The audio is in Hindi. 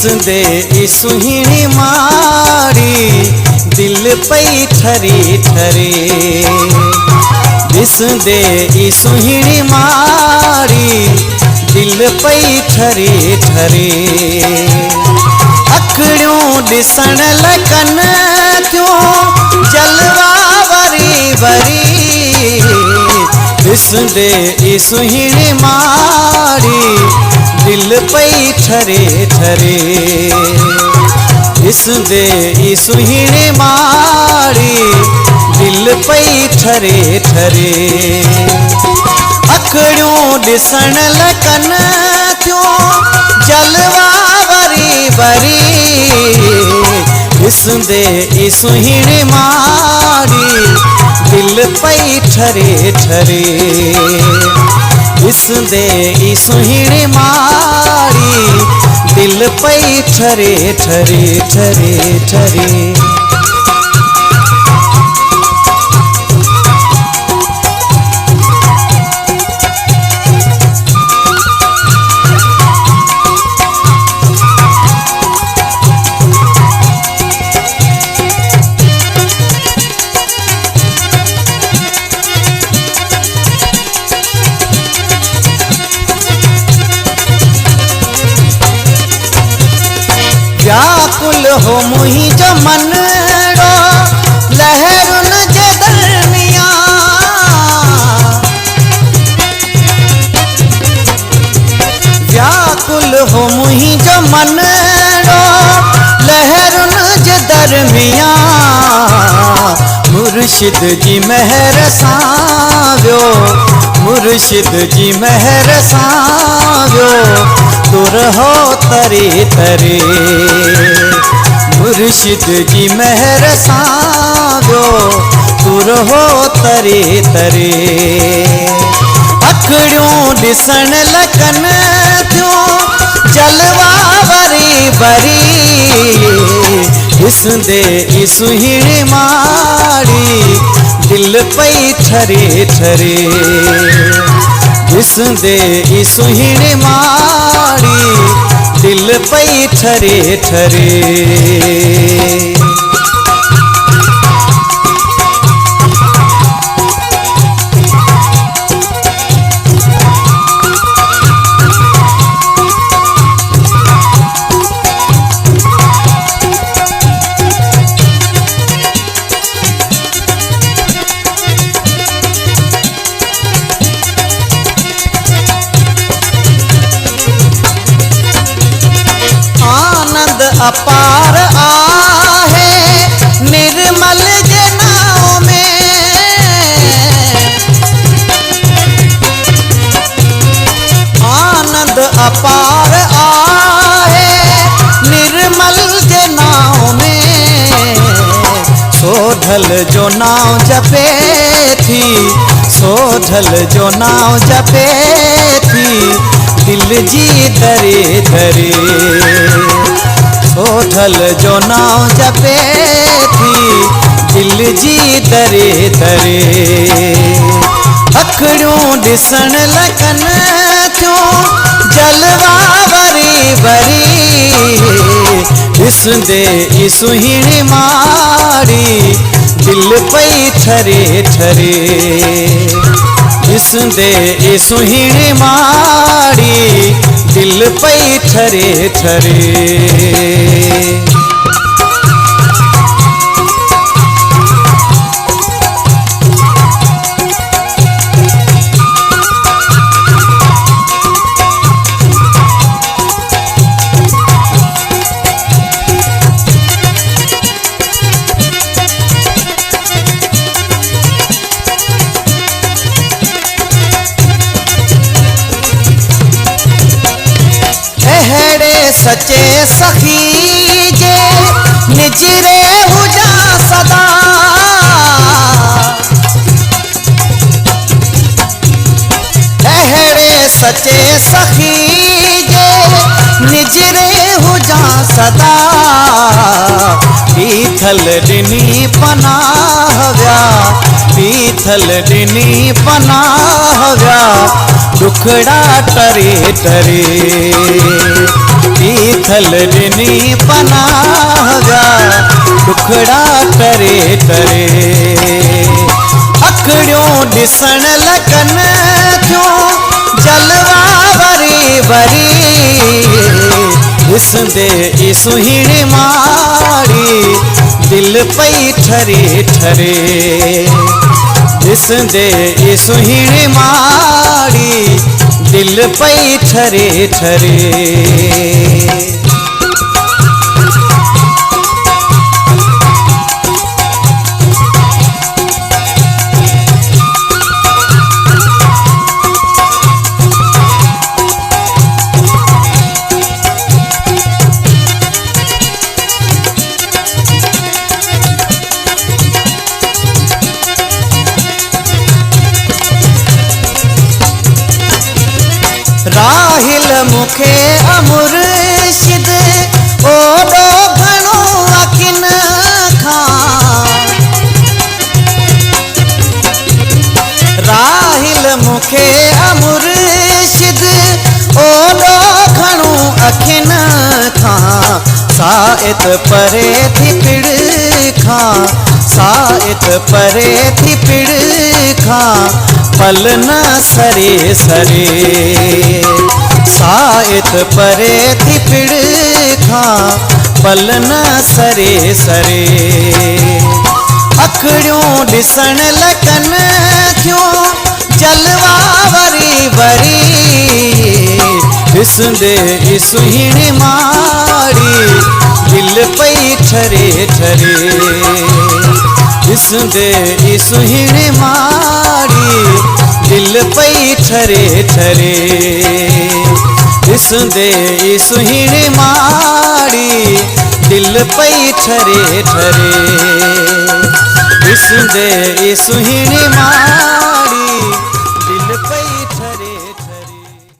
दिसंदे ई सुहिणी माड़ी दिल पई ठरी ठरी। दिसंदे ई सुहिणी माड़ी दिल पई ठरी ठरी। अखड़ियों दिसण लगन क्यों जलवा वरी वरी। दिसंदे ई सुहिणी माड़ी दिल पई ठरे ठरे। दिसंदे ई सुहिणी माड़ी दिल पई ठरे ठरे। अखड़ियों दिसण लगन क्यों जलवा वरी वरी। दिसंदे ई सुहिणी माड़ी दिल पई ठरे ठरे। दिसंदे ई सुहिणी माड़ी दिल पई ठरे ठरे ठरे ठरे। व्याकुल हो मुही जो मनड़ो लहरुन जे दरमिया। व्याकुल हो मुही जो मनड़ो लहरुन जे दरमिया। मुर्शिद जी महर साव्यो मुर्शिद जी महर साव्यो तुर हो तरे तरे। मुर्शिद जी महर साव्यो तुर हो तरे तरे। अखड़ियों दिसण लगन क्यों जलवा वरी वरी। दिसंदे ई सुहिणी माड़ी दिल पई ठरे ठरे। दिसंदे ई सुहिणी माड़ी दिल पई ठरे ठरे। अपार आहे निर्मल जे नाव में। आनंद अपार आहे निर्मल जे नाव में। सोढल जो नाव जपे थी सोढल जो नाव जपे थी दिल जी दरे दरे। सोढल जो नाव जपे थी दिल जी दरे दरे। अखड़ियों दिसण लगन क्यों जलवा वरी वरी। दिसंदे ई सुहिणी माड़ी दिल पई ठरे ठरे। दिसंदे ई सुहिणी माड़ी दिल पई ठरे ठरे। सचे सखी जे निजरे हुजा सदा। अहड़े सचे सखी जे निजरे हुजा सदा। पीथल डिनी पनाह व्या पीथल डिनी पनाह व्या। दुखड़ा टरे टरे शीतल रिनी पनाव्या दुखड़ा तरे तरे अखड़ियों दिसण लगन थियों जलवा वरी वरी दिसंदे ई सुहिणी माड़ी दिल पई ठरे ठरे दिसंदे ई सुहिणी माड़ी दिल पई ठरे ठरे राहिल मुखे अमुर्शिद ओडो घणो अकिन खां राहिल मुखे अमुर्शिद ओडो घणो अखिन खां साइत परे थी पिड़ खां साइत परे थी पिड़ खां पल न सरे सरे साइत परे थी पिड़ खां पल न सरे सरे अखड़ियों दिसण लगन थियों जलवा वरी वरी दिसंदे ई सुहिणी माड़ी दिल पई ठरे ठरे दिसंदे ई सुहिणी माड़ी दिल पई ठरे ठरे दिसंदे ई सुहिणी माड़ी दिल पई ठरे ठरे दिसंदे ई सुहिणी माड़ी